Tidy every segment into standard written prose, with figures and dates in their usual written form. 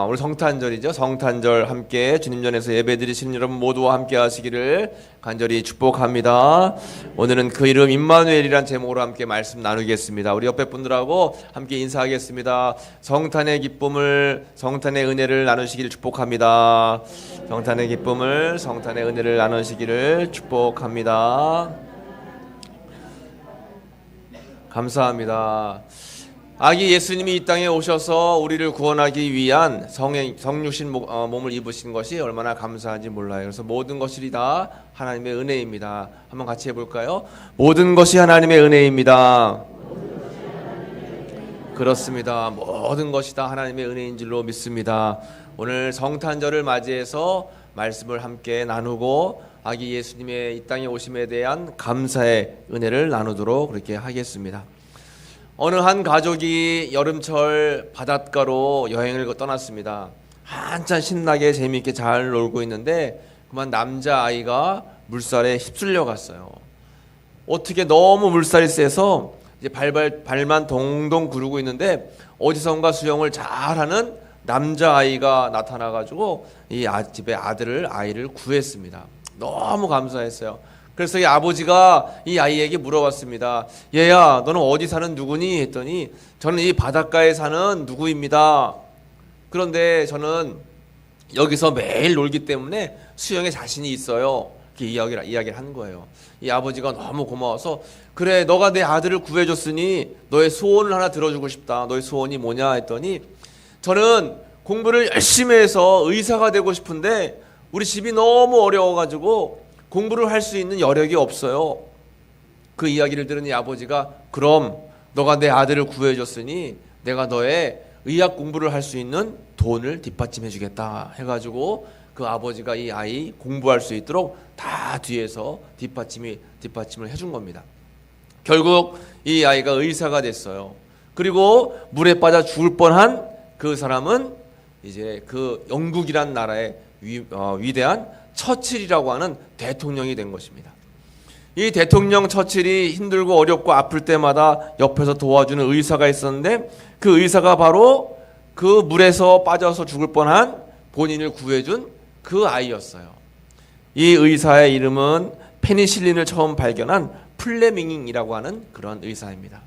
오늘 성탄절이죠. 성탄절 함께 주님 전에서 예배드리시는 여러분 모두와 함께 하시기를 간절히 축복합니다. 오늘은 그 이름 임마누엘이란 제목으로 함께 말씀 나누겠습니다. 우리 옆에 분들하고 함께 인사하겠습니다. 성탄의 기쁨을, 성탄의 은혜를 나누시기를 축복합니다. 성탄의 기쁨을, 성탄의 은혜를 나누시기를 축복합니다. 감사합니다. 아기 예수님이 이 땅에 오셔서 우리를 구원하기 위한 성육신 몸을 입으신 것이 얼마나 감사한지 몰라요. 그래서 모든 것이 다 하나님의 은혜입니다. 한번 같이 해볼까요? 모든 것이 하나님의 은혜입니다. 그렇습니다. 모든 것이 다 하나님의 은혜인 줄로 믿습니다. 오늘 성탄절을 맞이해서 말씀을 함께 나누고 아기 예수님의 이 땅에 오심에 대한 감사의 은혜를 나누도록 그렇게 하겠습니다. 어느 한 가족이 여름철 바닷가로 여행을 떠났습니다. 한참 신나게 재미있게 잘 놀고 있는데 그만 남자아이가 물살에 휩쓸려 갔어요. 어떻게 너무 물살이 세서 이제 발만 동동 구르고 있는데 어디선가 수영을 잘하는 남자아이가 나타나가지고 이 집의 아이를 구했습니다. 너무 감사했어요. 그래서 이 아버지가 이 아이에게 물어봤습니다. 얘야, 너는 어디 사는 누구니? 했더니 저는 이 바닷가에 사는 누구입니다. 그런데 저는 여기서 매일 놀기 때문에 수영에 자신이 있어요. 이렇게 이야기를 한 거예요. 이 아버지가 너무 고마워서 그래, 너가 내 아들을 구해줬으니 너의 소원을 하나 들어주고 싶다. 너의 소원이 뭐냐? 했더니 저는 공부를 열심히 해서 의사가 되고 싶은데 우리 집이 너무 어려워가지고 공부를 할 수 있는 여력이 없어요. 그 이야기를 들은 이 아버지가 그럼 너가 내 아들을 구해줬으니 내가 너의 의학 공부를 할 수 있는 돈을 뒷받침해 주겠다 해가지고 그 아버지가 이 아이 공부할 수 있도록 다 뒤에서 뒷받침을 해준 겁니다. 결국 이 아이가 의사가 됐어요. 그리고 물에 빠져 죽을 뻔한 그 사람은 이제 그 영국이란 나라의 위대한 처칠이라고 하는 대통령이 된 것입니다. 이 대통령 처칠이 힘들고 어렵고 아플 때마다 옆에서 도와주는 의사가 있었는데 그 의사가 바로 그 물에서 빠져서 죽을 뻔한 본인을 구해준 그 아이였어요. 이 의사의 이름은 페니실린을 처음 발견한 플레밍이라고 하는 그런 의사입니다.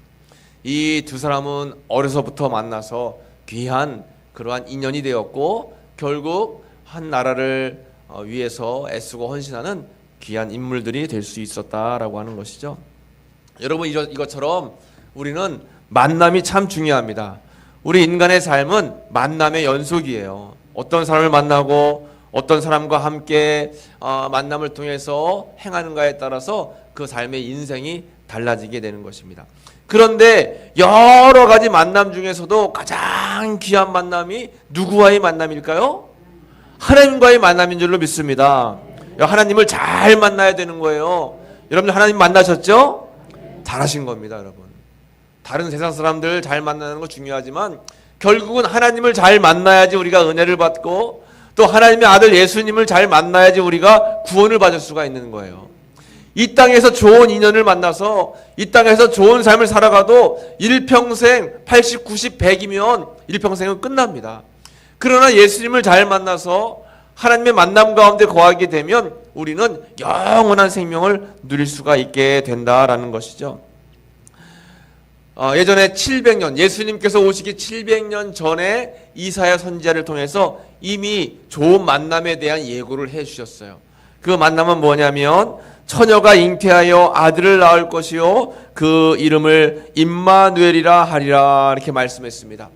이 두 사람은 어려서부터 만나서 귀한 그러한 인연이 되었고 결국 한 나라를 위해서 애쓰고 헌신하는 귀한 인물들이 될 수 있었다라고 하는 것이죠. 여러분 이것처럼 우리는 만남이 참 중요합니다. 우리 인간의 삶은 만남의 연속이에요. 어떤 사람을 만나고 어떤 사람과 함께 만남을 통해서 행하는가에 따라서 그 삶의 인생이 달라지게 되는 것입니다. 그런데 여러 가지 만남 중에서도 가장 귀한 만남이 누구와의 만남일까요? 하나님과의 만남인 줄로 믿습니다. 하나님을 잘 만나야 되는 거예요. 여러분들 하나님 만나셨죠? 잘하신 겁니다, 여러분. 다른 세상 사람들 잘 만나는 거 중요하지만 결국은 하나님을 잘 만나야지 우리가 은혜를 받고 또 하나님의 아들 예수님을 잘 만나야지 우리가 구원을 받을 수가 있는 거예요. 이 땅에서 좋은 인연을 만나서 이 땅에서 좋은 삶을 살아가도 일평생 80, 90, 100이면 일평생은 끝납니다. 그러나 예수님을 잘 만나서 하나님의 만남 가운데 거하게 되면 우리는 영원한 생명을 누릴 수가 있게 된다라는 것이죠. 예전에 700년, 예수님께서 오시기 700년 전에 이사야 선지자를 통해서 이미 좋은 만남에 대한 예고를 해 주셨어요. 그 만남은 뭐냐면 처녀가 잉태하여 아들을 낳을 것이요 그 이름을 임마누엘이라 하리라 이렇게 말씀했습니다.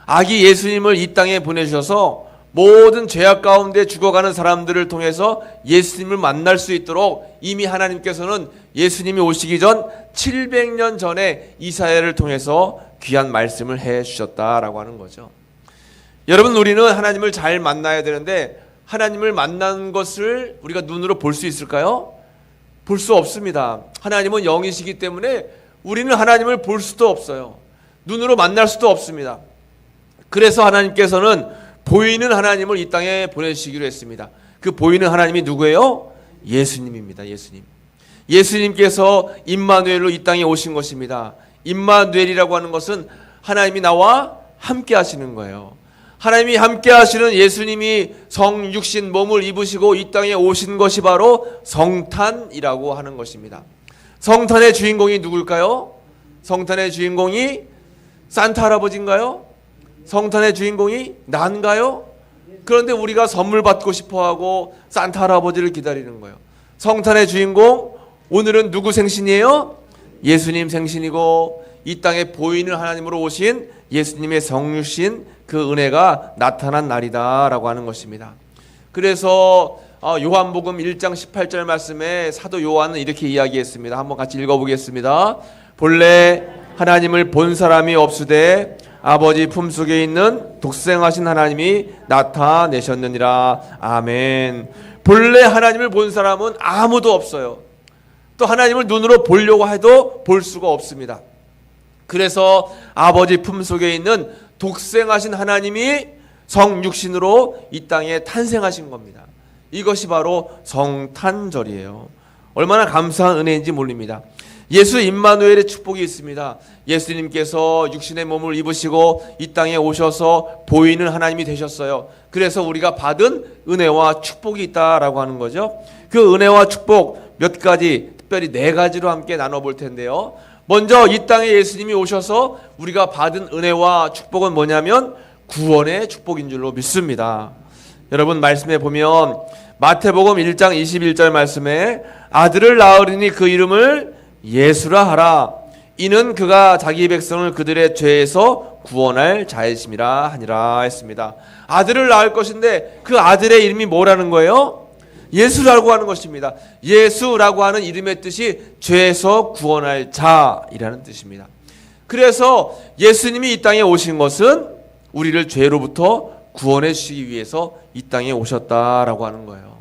아기 예수님을 이 땅에 보내주셔서 모든 죄악 가운데 죽어가는 사람들을 통해서 예수님을 만날 수 있도록 이미 하나님께서는 예수님이 오시기 전 700년 전에 이사야를 통해서 귀한 말씀을 해 주셨다라고 하는 거죠. 여러분 우리는 하나님을 잘 만나야 되는데 하나님을 만난 것을 우리가 눈으로 볼 수 있을까요? 볼 수 없습니다. 하나님은 영이시기 때문에 우리는 하나님을 볼 수도 없어요. 눈으로 만날 수도 없습니다. 그래서 하나님께서는 보이는 하나님을 이 땅에 보내시기로 했습니다. 그 보이는 하나님이 누구예요? 예수님입니다. 예수님께서 임마누엘로 이 땅에 오신 것입니다. 임마누엘이라고 하는 것은 하나님이 나와 함께 하시는 거예요. 하나님이 함께 하시는 예수님이 성육신 몸을 입으시고 이 땅에 오신 것이 바로 성탄이라고 하는 것입니다. 성탄의 주인공이 누굴까요? 성탄의 주인공이 산타 할아버지인가요? 성탄의 주인공이 난가요? 그런데 우리가 선물 받고 싶어하고 산타 할아버지를 기다리는 거예요. 성탄의 주인공, 오늘은 누구 생신이에요? 예수님 생신이고 이 땅에 보이는 하나님으로 오신 예수님의 성육신 그 은혜가 나타난 날이다라고 하는 것입니다. 그래서 요한복음 1장 18절 말씀에 사도 요한은 이렇게 이야기했습니다. 한번 같이 읽어보겠습니다. 본래 하나님을 본 사람이 없으되 아버지 품속에 있는 독생하신 하나님이 나타내셨느니라. 아멘. 본래 하나님을 본 사람은 아무도 없어요. 또 하나님을 눈으로 보려고 해도 볼 수가 없습니다. 그래서 아버지 품속에 있는 독생하신 하나님이 성육신으로 이 땅에 탄생하신 겁니다. 이것이 바로 성탄절이에요. 얼마나 감사한 은혜인지 모릅니다. 예수 임마누엘의 축복이 있습니다. 예수님께서 육신의 몸을 입으시고 이 땅에 오셔서 보이는 하나님이 되셨어요. 그래서 우리가 받은 은혜와 축복이 있다라고 하는 거죠. 그 은혜와 축복 몇 가지, 특별히 4가지로 함께 나눠볼 텐데요. 먼저 이 땅에 예수님이 오셔서 우리가 받은 은혜와 축복은 뭐냐면 구원의 축복인 줄로 믿습니다. 여러분 말씀에 보면 마태복음 1장 21절 말씀에 아들을 낳으리니 그 이름을 예수라 하라. 이는 그가 자기 백성을 그들의 죄에서 구원할 자이심이라 하니라 했습니다. 아들을 낳을 것인데 그 아들의 이름이 뭐라는 거예요? 예수라고 하는 것입니다. 예수라고 하는 이름의 뜻이 죄에서 구원할 자이라는 뜻입니다. 그래서 예수님이 이 땅에 오신 것은 우리를 죄로부터 구원해 주시기 위해서 이 땅에 오셨다라고 하는 거예요.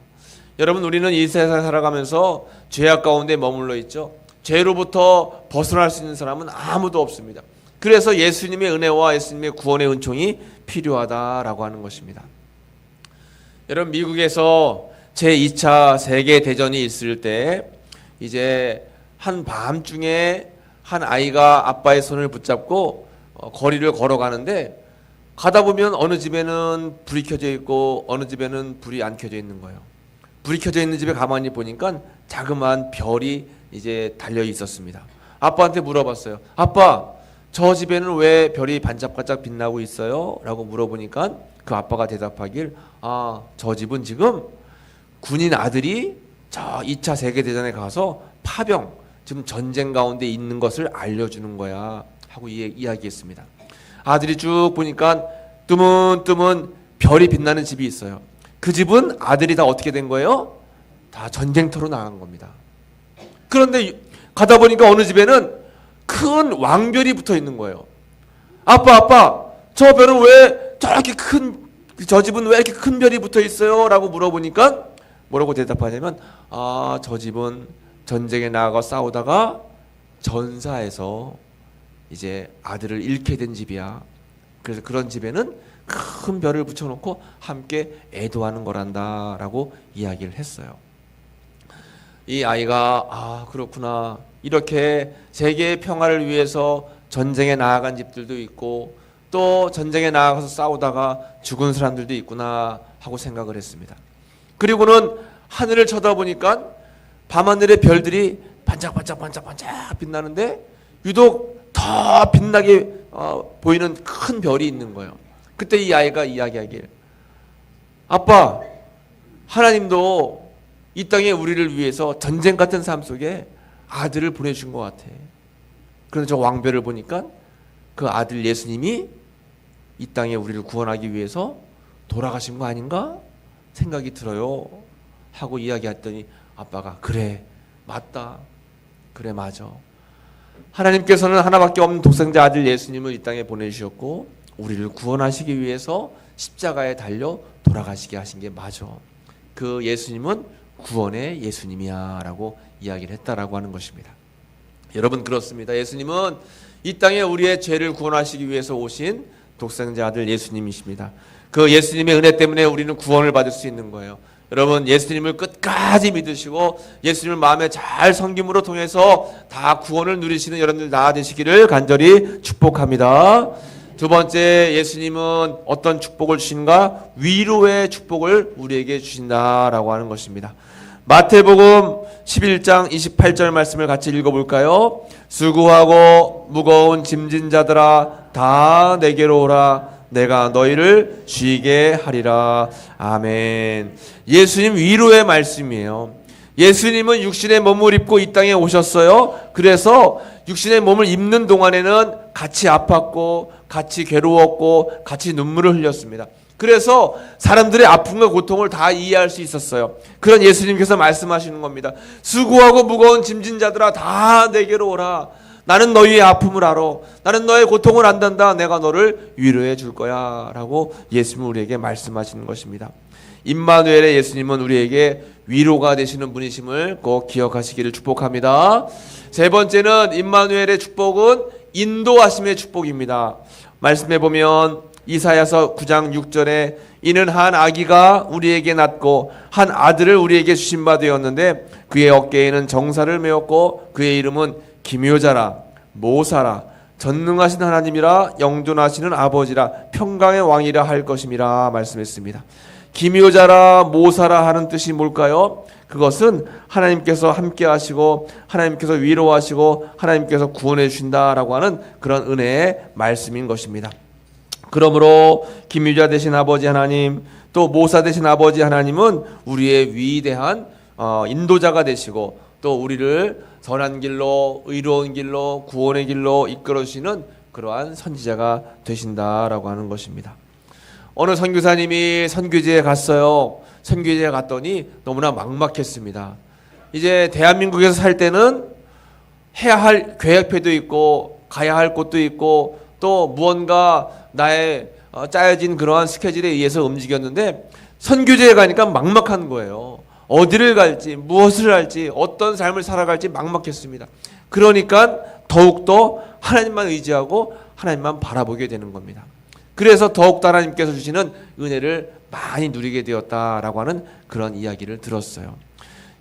여러분 우리는 이 세상에 살아가면서 죄악 가운데 머물러 있죠. 죄로부터 벗어날 수 있는 사람은 아무도 없습니다. 그래서 예수님의 은혜와 예수님의 구원의 은총이 필요하다라고 하는 것입니다. 여러분 미국에서 제2차 세계대전이 있을 때 이제 한 밤중에 한 아이가 아빠의 손을 붙잡고 거리를 걸어가는데 가다 보면 어느 집에는 불이 켜져 있고 어느 집에는 불이 안 켜져 있는 거예요. 불이 켜져 있는 집에 가만히 보니까 자그마한 별이 이제 달려 있었습니다. 아빠한테 물어봤어요. 아빠, 저 집에는 왜 별이 반짝반짝 빛나고 있어요? 라고 물어보니까 그 아빠가 대답하길, 저 집은 지금 군인 아들이 저 2차 세계대전에 가서 파병, 지금 전쟁 가운데 있는 것을 알려주는 거야 하고 이야기했습니다. 아들이 쭉 보니까 뜨문뜨문 별이 빛나는 집이 있어요. 그 집은 아들이 다 어떻게 된 거예요? 다 전쟁터로 나간 겁니다. 그런데 가다 보니까 어느 집에는 큰 왕별이 붙어 있는 거예요. 아빠, 저 별은 왜 저렇게 저 집은 왜 이렇게 큰 별이 붙어 있어요? 라고 물어보니까 뭐라고 대답하냐면 저 집은 전쟁에 나가 싸우다가 전사해서 이제 아들을 잃게 된 집이야. 그래서 그런 집에는 큰 별을 붙여놓고 함께 애도하는 거란다 라고 이야기를 했어요. 이 아이가 그렇구나, 이렇게 세계의 평화를 위해서 전쟁에 나아간 집들도 있고 또 전쟁에 나아가서 싸우다가 죽은 사람들도 있구나 하고 생각을 했습니다. 그리고는 하늘을 쳐다보니까 밤하늘의 별들이 반짝반짝 빛나는데 유독 더 빛나게 보이는 큰 별이 있는 거예요. 그때 이 아이가 이야기하길, 아빠, 하나님도 이 땅에 우리를 위해서 전쟁 같은 삶 속에 아들을 보내준 것 같아. 그런데 저 왕별을 보니까 그 아들 예수님이 이 땅에 우리를 구원하기 위해서 돌아가신 거 아닌가 생각이 들어요 하고 이야기했더니 아빠가 그래, 맞다, 그래, 맞아. 하나님께서는 하나밖에 없는 독생자 아들 예수님을 이 땅에 보내주셨고 우리를 구원하시기 위해서 십자가에 달려 돌아가시게 하신 게 맞아. 그 예수님은 구원의 예수님이야 라고 이야기를 했다라고 하는 것입니다. 여러분 그렇습니다. 예수님은 이 땅에 우리의 죄를 구원하시기 위해서 오신 독생자 아들 예수님이십니다. 그 예수님의 은혜 때문에 우리는 구원을 받을 수 있는 거예요. 여러분 예수님을 끝까지 믿으시고 예수님을 마음에 잘 섬김으로 통해서 다 구원을 누리시는 여러분들 다 되시기를 간절히 축복합니다. 두 번째, 예수님은 어떤 축복을 주시는가? 위로의 축복을 우리에게 주신다라고 하는 것입니다. 마태복음 11장 28절 말씀을 같이 읽어볼까요? 수고하고 무거운 짐진 자들아 다 내게로 오라. 내가 너희를 쉬게 하리라. 아멘. 예수님 위로의 말씀이에요. 예수님은 육신의 몸을 입고 이 땅에 오셨어요. 그래서 육신의 몸을 입는 동안에는 같이 아팠고 같이 괴로웠고 같이 눈물을 흘렸습니다. 그래서 사람들의 아픔과 고통을 다 이해할 수 있었어요. 그런 예수님께서 말씀하시는 겁니다. 수고하고 무거운 짐진 자들아 다 내게로 오라. 나는 너희의 아픔을 알아. 나는 너의 고통을 안단다. 내가 너를 위로해 줄 거야 라고 예수님은 우리에게 말씀하시는 것입니다. 임마누엘의 예수님은 우리에게 위로가 되시는 분이심을 꼭 기억하시기를 축복합니다. 세 번째는 임마누엘의 축복은 인도하심의 축복입니다. 말씀해 보면 이사야서 9장 6절에 이는 한 아기가 우리에게 낳고 한 아들을 우리에게 주신 바 되었는데 그의 어깨에는 정사를 메었고 그의 이름은 기묘자라 모사라 전능하신 하나님이라 영존하시는 아버지라 평강의 왕이라 할 것임이라 말씀했습니다. 기묘자라 모사라 하는 뜻이 뭘까요? 그것은 하나님께서 함께 하시고 하나님께서 위로하시고 하나님께서 구원해 주신다라고 하는 그런 은혜의 말씀인 것입니다. 그러므로 기묘자 되신 아버지 하나님 또 모사 되신 아버지 하나님은 우리의 위대한 인도자가 되시고 또 우리를 선한 길로 의로운 길로 구원의 길로 이끌어 주시는 그러한 선지자가 되신다라고 하는 것입니다. 어느 선교사님이 선교지에 갔어요. 선교지에 갔더니 너무나 막막했습니다. 이제 대한민국에서 살 때는 해야 할 계획표도 있고 가야 할 곳도 있고 또 무언가 나의 짜여진 그러한 스케줄에 의해서 움직였는데 선교지에 가니까 막막한 거예요. 어디를 갈지 무엇을 할지 어떤 삶을 살아갈지 막막했습니다. 그러니까 더욱더 하나님만 의지하고 하나님만 바라보게 되는 겁니다. 그래서 더욱더 하나님께서 주시는 은혜를 많이 누리게 되었다라고 하는 그런 이야기를 들었어요.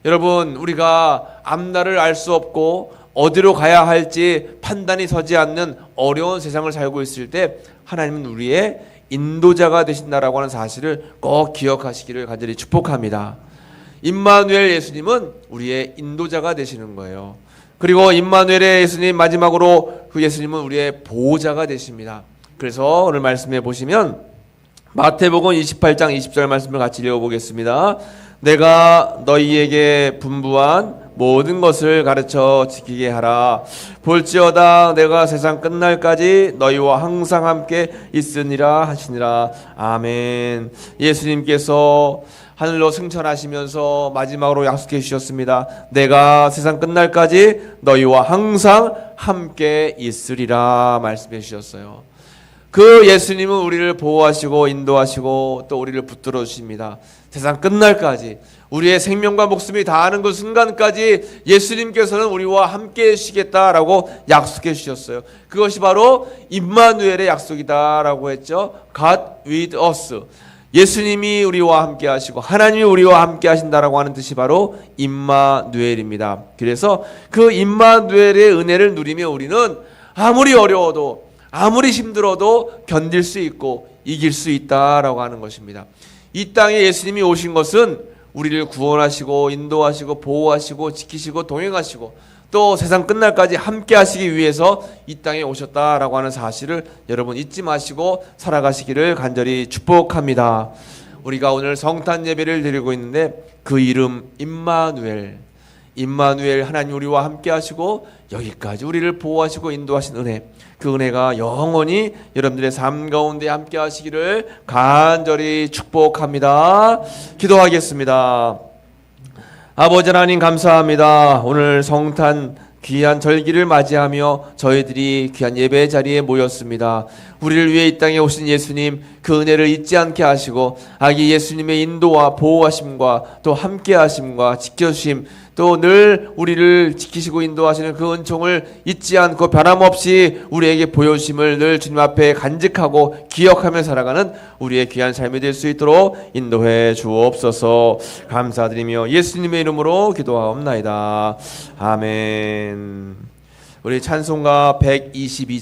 여러분, 우리가 앞날을 알 수 없고 어디로 가야 할지 판단이 서지 않는 어려운 세상을 살고 있을 때 하나님은 우리의 인도자가 되신다라고 하는 사실을 꼭 기억하시기를 간절히 축복합니다. 임마누엘 예수님은 우리의 인도자가 되시는 거예요. 그리고 임마누엘의 예수님 마지막으로 그 예수님은 우리의 보호자가 되십니다. 그래서 오늘 말씀해 보시면 마태복음 28장 20절 말씀을 같이 읽어보겠습니다. 내가 너희에게 분부한 모든 것을 가르쳐 지키게 하라. 볼지어다 내가 세상 끝날까지 너희와 항상 함께 있으니라 하시니라. 아멘. 예수님께서 하늘로 승천하시면서 마지막으로 약속해 주셨습니다. 내가 세상 끝날까지 너희와 항상 함께 있으리라 말씀해 주셨어요. 그 예수님은 우리를 보호하시고 인도하시고 또 우리를 붙들어 주십니다. 세상 끝날까지 우리의 생명과 목숨이 다하는 그 순간까지 예수님께서는 우리와 함께 해주시겠다라고 약속해 주셨어요. 그것이 바로 임마누엘의 약속이다라고 했죠. God with us. 예수님이 우리와 함께 하시고 하나님이 우리와 함께 하신다라고 하는 뜻이 바로 임마누엘입니다. 그래서 그 임마누엘의 은혜를 누리며 우리는 아무리 어려워도 아무리 힘들어도 견딜 수 있고 이길 수 있다라고 하는 것입니다. 이 땅에 예수님이 오신 것은 우리를 구원하시고 인도하시고 보호하시고 지키시고 동행하시고 또 세상 끝날까지 함께 하시기 위해서 이 땅에 오셨다라고 하는 사실을 여러분 잊지 마시고 살아가시기를 간절히 축복합니다. 우리가 오늘 성탄 예배를 드리고 있는데 그 이름 임마누엘, 임마누엘 하나님 우리와 함께 하시고 여기까지 우리를 보호하시고 인도하신 은혜, 그 은혜가 영원히 여러분들의 삶 가운데 함께 하시기를 간절히 축복합니다. 기도하겠습니다. 아버지 하나님 감사합니다. 오늘 성탄 귀한 절기를 맞이하며 저희들이 귀한 예배 자리에 모였습니다. 우리를 위해 이 땅에 오신 예수님 그 은혜를 잊지 않게 하시고 아기 예수님의 인도와 보호하심과 또 함께 하심과 지켜주심 또 늘 우리를 지키시고 인도하시는 그 은총을 잊지 않고 변함없이 우리에게 보여주심을 늘 주님 앞에 간직하고 기억하며 살아가는 우리의 귀한 삶이 될 수 있도록 인도해 주옵소서. 감사드리며 예수님의 이름으로 기도하옵나이다. 아멘. 우리 찬송가 122장